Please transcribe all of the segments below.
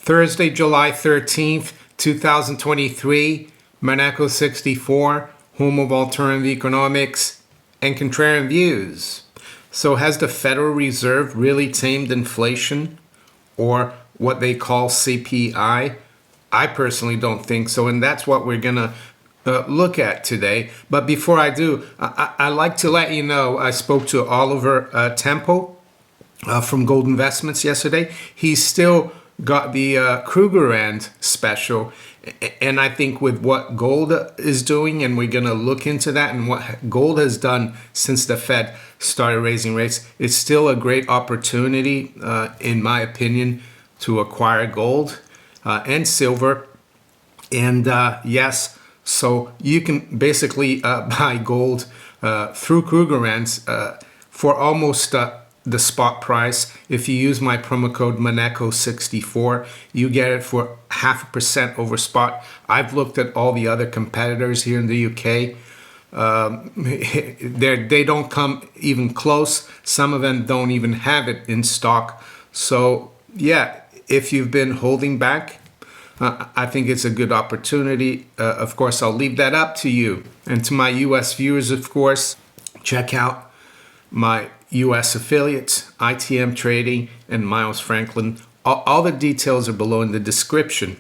Thursday, July 13th, 2023, Monaco 64, home of alternative economics and contrarian views. So has the Federal Reserve really tamed inflation, or what they call CPI? I personally don't think so, and that's what we're going to look at today. But before I do, I like to let you know I spoke to Oliver Temple from Gold Investments yesterday. He's still got the Krugerrands special, and I think with what gold is doing, and we're going to look into that and what gold has done since the Fed started raising rates, it's still a great opportunity, in my opinion, to acquire gold and silver. And yes, so you can basically buy gold through Krugerrands for almost the spot price. If you use my promo code Monaco64, you get it for 0.5% over spot. I've looked at all the other competitors here in the UK. They don't come even close. Some of them don't even have it in stock. So yeah, if you've been holding back, I think it's a good opportunity. Of course, I'll leave that up to you. And to my US viewers, of course, check out my US affiliates, ITM Trading and Miles Franklin. All the details are below in the description.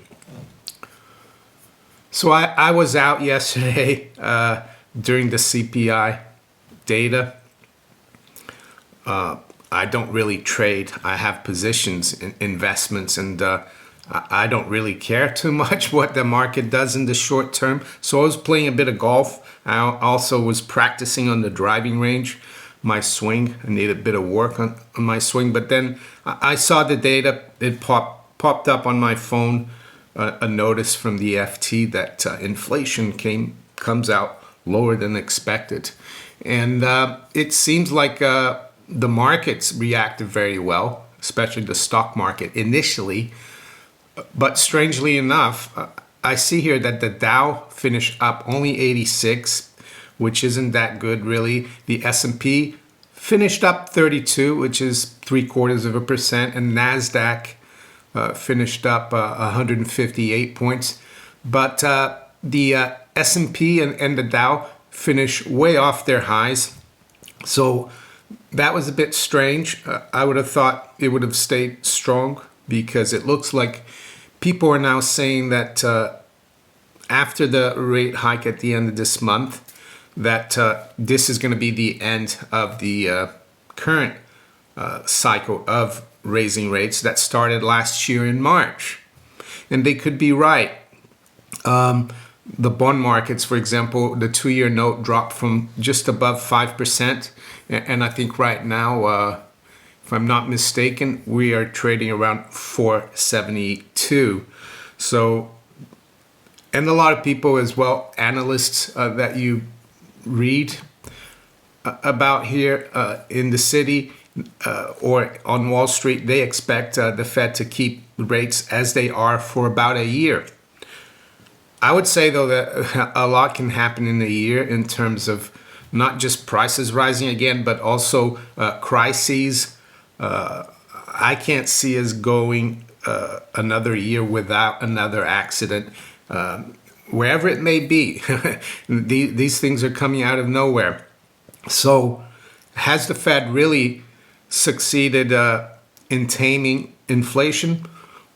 So I was out yesterday during the CPI data. I don't really trade. I have positions in investments, and I don't really care too much what the market does in the short term. So I was playing a bit of golf. I also was practicing on the driving range. My swing, I need a bit of work on my swing. But then I saw the data. It popped up on my phone, a notice from the FT that inflation comes out lower than expected. And it seems like the markets reacted very well, especially the stock market initially. But strangely enough, I see here that the Dow finished up only 86, which isn't that good really. The S&P finished up 32, which is 0.75%, and NASDAQ finished up 158 points. But the S&P and the Dow finished way off their highs. So that was a bit strange. I would have thought it would have stayed strong, because it looks like people are now saying that after the rate hike at the end of this month, that this is going to be the end of the current cycle of raising rates that started last year in March. And they could be right. The bond markets, for example, the 2-year note dropped from just above 5%. And I think right now, if I'm not mistaken, we are trading around 472. So, and a lot of people as well, analysts that you read about here in the city or on Wall Street, they expect the Fed to keep rates as they are for about a year. I would say, though, that a lot can happen in a year in terms of not just prices rising again, but also crises. I can't see us going another year without another accident, wherever it may be. These things are coming out of nowhere. So has the Fed really succeeded in taming inflation?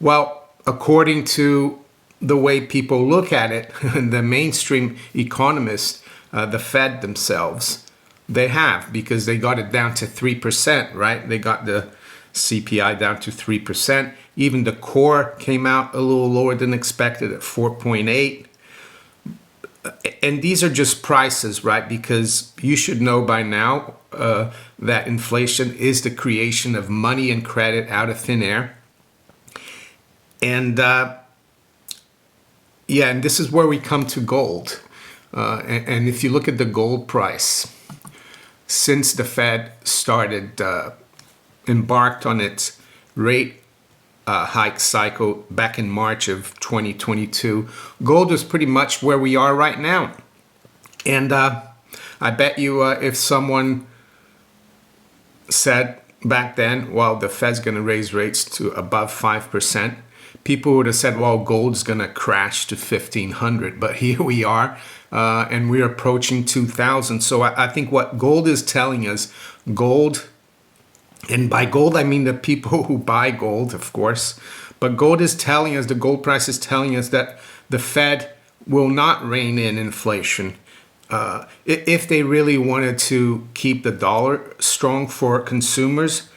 Well, according to the way people look at it, the mainstream economists, the Fed themselves, they have, because they got it down to 3%, right? They got the CPI down to 3%. Even the core came out a little lower than expected at 4.8. And these are just prices, right? Because you should know by now that inflation is the creation of money and credit out of thin air. And yeah, and this is where we come to gold. And if you look at the gold price, since the Fed started, embarked on its rate hike cycle back in March of 2022, gold is pretty much where we are right now. And I bet you if someone said back then, well, the Fed's going to raise rates to above 5%, people would have said, well, gold's going to crash to 1,500. But here we are, and we're approaching 2,000. So I think what gold is telling us, gold, and by gold, I mean the people who buy gold, of course. But gold is telling us, the gold price is telling us that the Fed will not rein in inflation. If they really wanted to keep the dollar strong for consumers,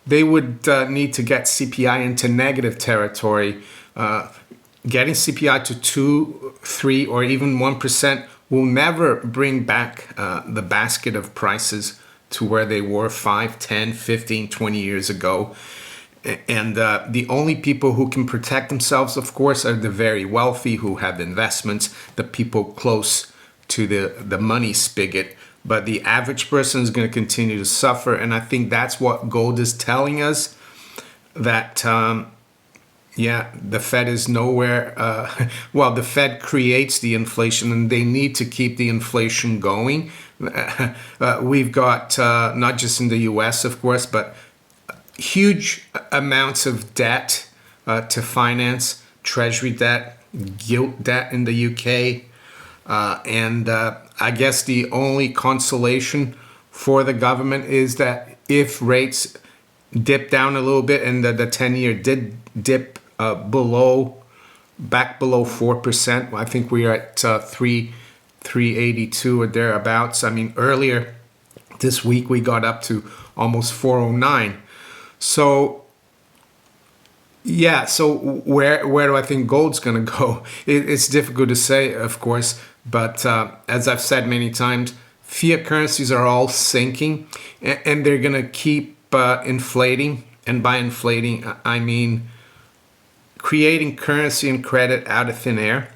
they would need to get CPI into negative territory. Getting CPI to 2, 3, or even 1% will never bring back the basket of prices to where they were 5, 10, 15, 20 years ago. And the only people who can protect themselves, of course, are the very wealthy who have investments, the people close to the money spigot. But the average person is going to continue to suffer. And I think that's what gold is telling us, that, the Fed is nowhere. Well, the Fed creates the inflation, and they need to keep the inflation going. We've got, not just in the US, of course, but huge amounts of debt to finance, treasury debt, gilt debt in the UK. And I guess the only consolation for the government is that if rates dip down a little bit, and the 10-year did dip back below 4%, I think we are at 382 or thereabouts. I mean, earlier this week we got up to almost 409. So so where do I think gold's going to go? It's difficult to say, of course, but as I've said many times, fiat currencies are all sinking, and they're going to keep inflating. And by inflating, I mean creating currency and credit out of thin air.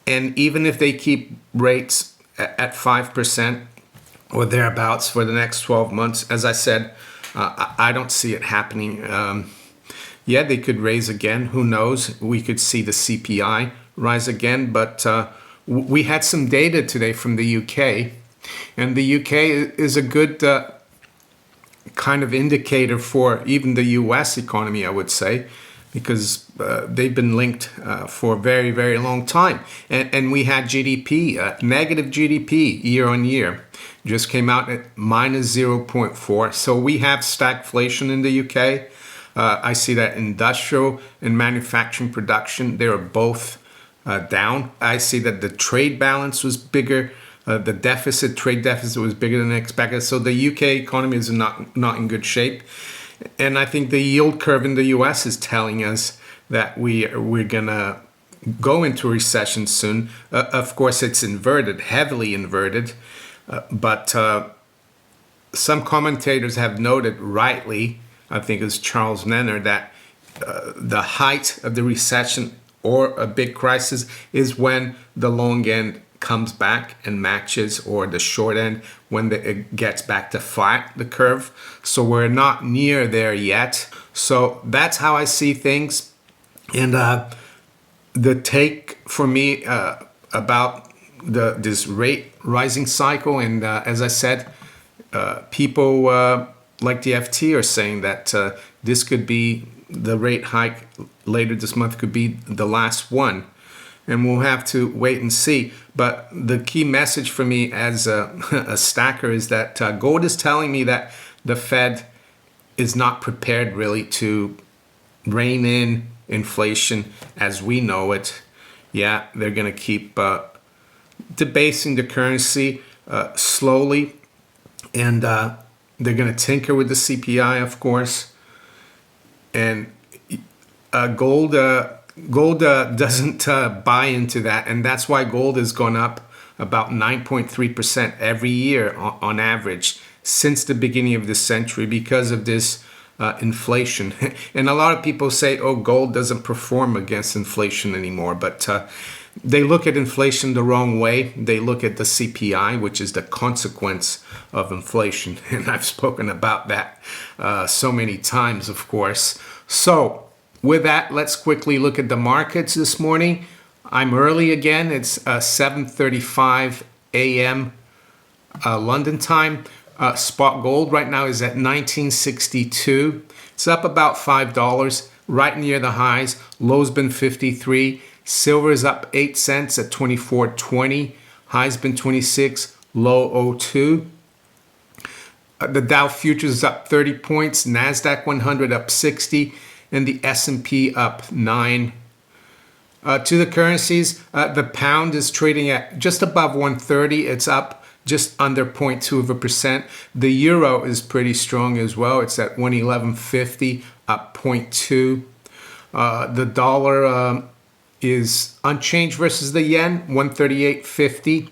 And even if they keep rates at 5% or thereabouts for the next 12 months, as I said, I don't see it happening. They could raise again. Who knows? We could see the CPI rise again. But we had some data today from the UK. And the UK is a good kind of indicator for even the US economy, I would say, because they've been linked for a very, very long time. And we had GDP, negative GDP year on year. Just came out at minus 0.4. So we have stagflation in the UK. I see that industrial and manufacturing production, they are both down. I see that the trade balance was bigger. The trade deficit was bigger than expected. So the UK economy is not in good shape. And I think the yield curve in the US is telling us that we're going to go into a recession soon. Of course, it's inverted, heavily inverted. But some commentators have noted rightly, I think it's Charles Nenner, that the height of the recession or a big crisis is when the long end comes back and matches, or the short end when it gets back to flat, the curve. So we're not near there yet. So that's how I see things. And the take for me about this rate rising cycle, and as I said, people like the FT are saying that this could be the rate hike later this month, could be the last one. And we'll have to wait and see. But the key message for me as a stacker is that gold is telling me that the Fed is not prepared really to rein in inflation as we know it. They're going to keep debasing the currency slowly. And they're going to tinker with the CPI, of course. And gold doesn't buy into that, and that's why gold has gone up about 9.3% every year on average since the beginning of this century because of this inflation. And a lot of people say, oh, gold doesn't perform against inflation anymore, but they look at inflation the wrong way. They look at the CPI, which is the consequence of inflation, and I've spoken about that so many times, of course. So with that, let's quickly look at the markets this morning. I'm early again. It's 7:35 a.m. London time. Spot gold right now is at 1962. It's up about $5, right near the highs. Low's been 53. Silver is up 8 cents at 24.20. High's been 26, low 02. The Dow futures is up 30 points. NASDAQ 100 up 60, and the S&P up 9. To the currencies, the pound is trading at just above 130. It's up just under 0.2%. The euro is pretty strong as well. It's at 111.50, up 0.2. The dollar is unchanged versus the yen, 138.50.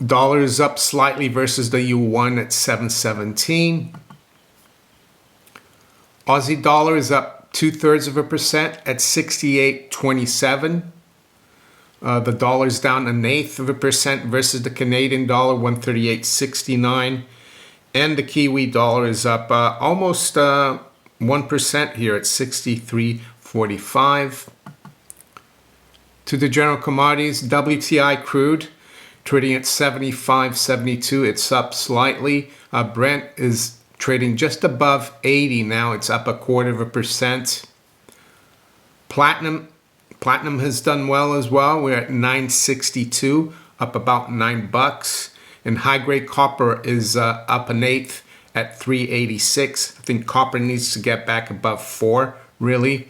Dollar is up slightly versus the yuan at 717. Aussie dollar is up 0.2% at 68.27. The dollar is down 0.1% versus the Canadian dollar, 138.69. And the Kiwi dollar is up almost 1% here at 63.45. To the general commodities, WTI crude trading at 75.72. It's up slightly. Brent is trading just above 80 now. It's up 0.25%. Platinum has done well as well. We're at 962, up about $9. And high-grade copper is up 1/8 at 386. I think copper needs to get back above 4, really.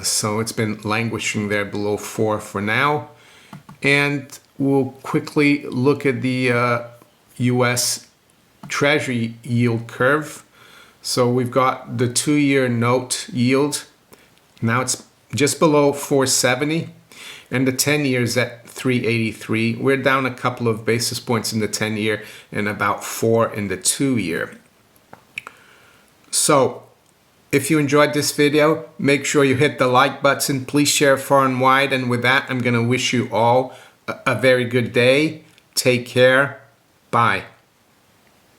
So it's been languishing there below 4 for now. And we'll quickly look at the U.S. Treasury yield curve. So we've got the 2-year note yield. Now it's just below 470, and the 10-year is at 383. We're down a couple of basis points in the 10-year and about 4 in the 2-year. So if you enjoyed this video, make sure you hit the like button. Please share far and wide. And with that, I'm going to wish you all a very good day. Take care. Bye.